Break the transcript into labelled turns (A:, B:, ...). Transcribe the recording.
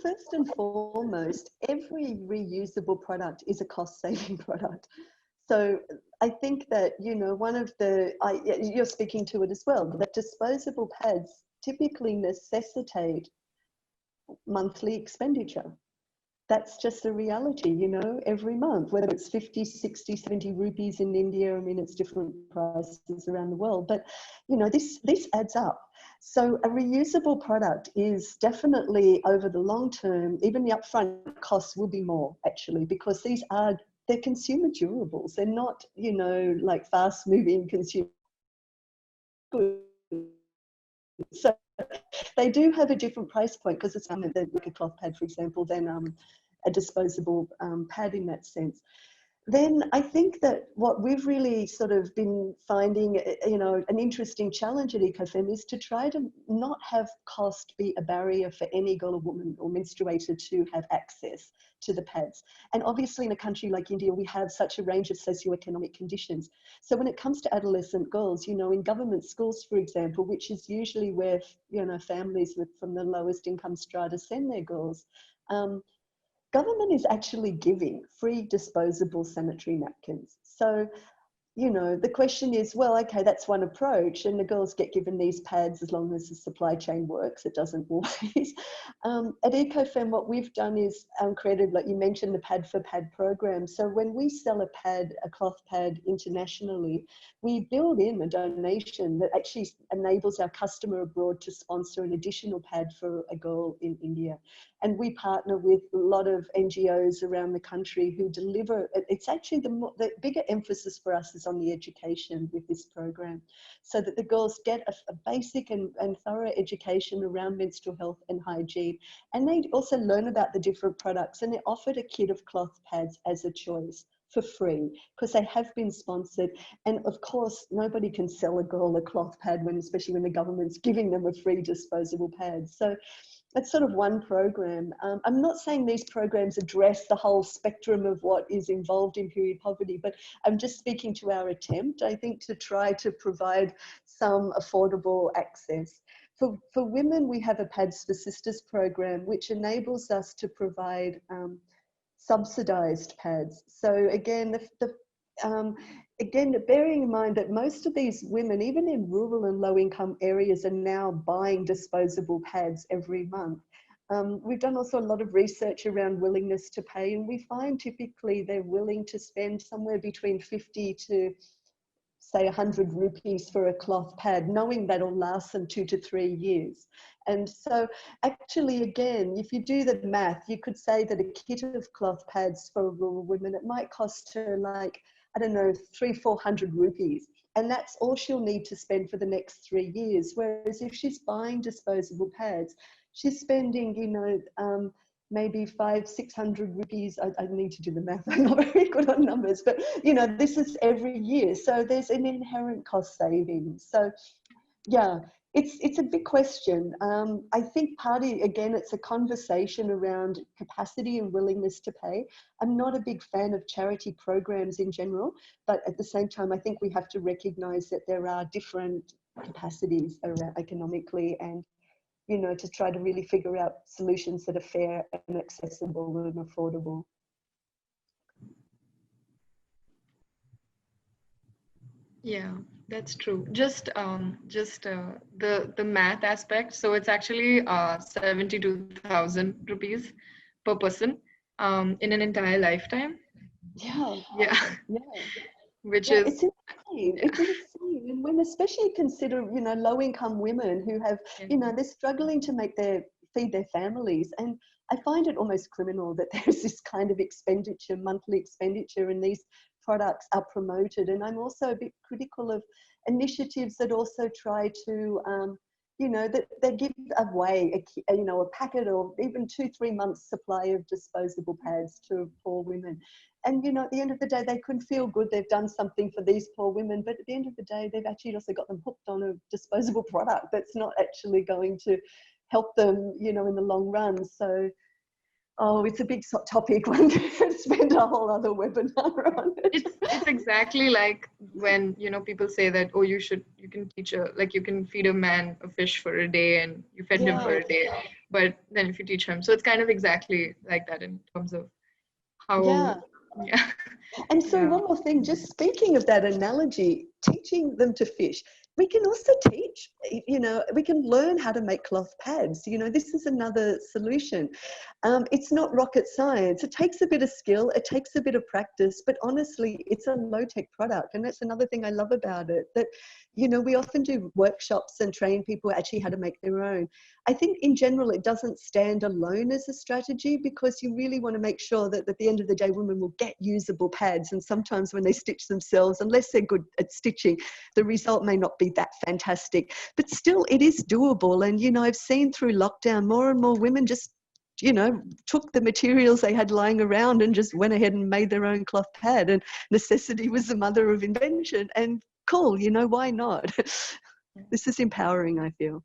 A: first and foremost, every reusable product is a cost-saving product. So I think that, you know, one of the, you're speaking to it as well, that disposable pads typically necessitate monthly expenditure. That's just a reality, you know, every month, whether it's 50, 60, 70 rupees in India. I mean, it's different prices around the world, but, you know, this adds up. So a reusable product is definitely, over the long term, even the upfront costs will be more, actually, because they're consumer durables. They're not, you know, like fast moving consumer goods. So they do have a different price point, because it's like a cloth pad, for example, than a disposable pad in that sense. Then I think that what we've really sort of been finding, you know, an interesting challenge at Eco Femme is to try to not have cost be a barrier for any girl or woman or menstruator to have access to the pads. And obviously in a country like India, we have such a range of socioeconomic conditions. So when it comes to adolescent girls, you know, in government schools, for example, which is usually where, you know, families from the lowest income strata send their girls, government is actually giving free disposable sanitary napkins. So, you know, the question is, well, okay, that's one approach, and the girls get given these pads as long as the supply chain works. It doesn't always. At Eco Femme, what we've done is created, like you mentioned, the Pad for Pad program. So when we sell a cloth pad internationally, we build in a donation that actually enables our customer abroad to sponsor an additional pad for a girl in India. And we partner with a lot of NGOs around the country who deliver. It's actually the bigger emphasis for us is on the education with this program, so that the girls get a basic and thorough education around menstrual health and hygiene. And they also learn about the different products, and they're offered a kit of cloth pads as a choice for free, because they have been sponsored. And of course, nobody can sell a girl a cloth pad, especially when the government's giving them a free disposable pad. So that's sort of one program. I'm not saying these programs address the whole spectrum of what is involved in period poverty, but I'm just speaking to our attempt, I think, to try to provide some affordable access. For women, we have a Pads for Sisters program, which enables us to provide subsidized pads. So again, again, bearing in mind that most of these women, even in rural and low-income areas, are now buying disposable pads every month. We've done also a lot of research around willingness to pay, and we find typically they're willing to spend somewhere between 50 to, say, 100 rupees for a cloth pad, knowing that'll last them 2 to 3 years. And so actually, again, if you do the math, you could say that a kit of cloth pads for rural women, it might cost her like, I don't know, 300-400 rupees. And that's all she'll need to spend for the next 3 years. Whereas if she's buying disposable pads, she's spending, you know, maybe 500-600 rupees. I need to do the math. I'm not very good on numbers, but, you know, this is every year. So there's an inherent cost saving. So yeah, it's a big question. I think again, it's a conversation around capacity and willingness to pay. I'm not a big fan of charity programs in general, but at the same time, I think we have to recognize that there are different capacities around economically, and, you know, to try to really figure out solutions that are fair and accessible and affordable.
B: Yeah, that's true. Just the math aspect. So it's actually 72,000 rupees per person in an entire lifetime.
A: Yeah,
B: Yeah,
A: yeah.
B: which
A: Yeah,
B: is
A: it's insane.
B: yeah,
A: It's insane. And when especially consider, you know, low-income women who have,
B: yeah,
A: you know, they're struggling to feed their families. And I find it almost criminal that there's this kind of expenditure, monthly expenditure, and these products are promoted. And I'm also a bit critical of initiatives that also try to, you know, that they give away, you know, a packet or even 2-3 months supply of disposable pads to poor women. And, you know, at the end of the day, they could feel good. They've done something for these poor women. But at the end of the day, they've actually also got them hooked on a disposable product that's not actually going to help them, you know, in the long run. So, oh, it's a big topic. One could spend a whole other webinar on it.
B: it's exactly like when, you know, people say that, oh, you can feed a man a fish for a day and you fed him for
A: Yeah,
B: a day. but then if you teach him, so it's kind of exactly like that in terms of how,
A: Yeah.
B: yeah.
A: And so
B: Yeah.
A: one more thing, just speaking of that analogy, teaching them to fish, we can also teach, we can learn how to make cloth pads. This is another solution. It's not rocket science. It takes a bit of skill, it takes a bit of practice, but honestly, it's a low-tech product. And that's another thing I love about it, that, we often do workshops and train people actually how to make their own. I think in general, it doesn't stand alone as a strategy, because you really want to make sure that at the end of the day, women will get usable pads. And sometimes when they stitch themselves, unless they're good at stitching, the result may not be that fantastic, but still it is doable. And, I've seen through lockdown, more and more women just, took the materials they had lying around and just went ahead and made their own cloth pad. And necessity was the mother of invention. And cool, why not? This is empowering, I feel.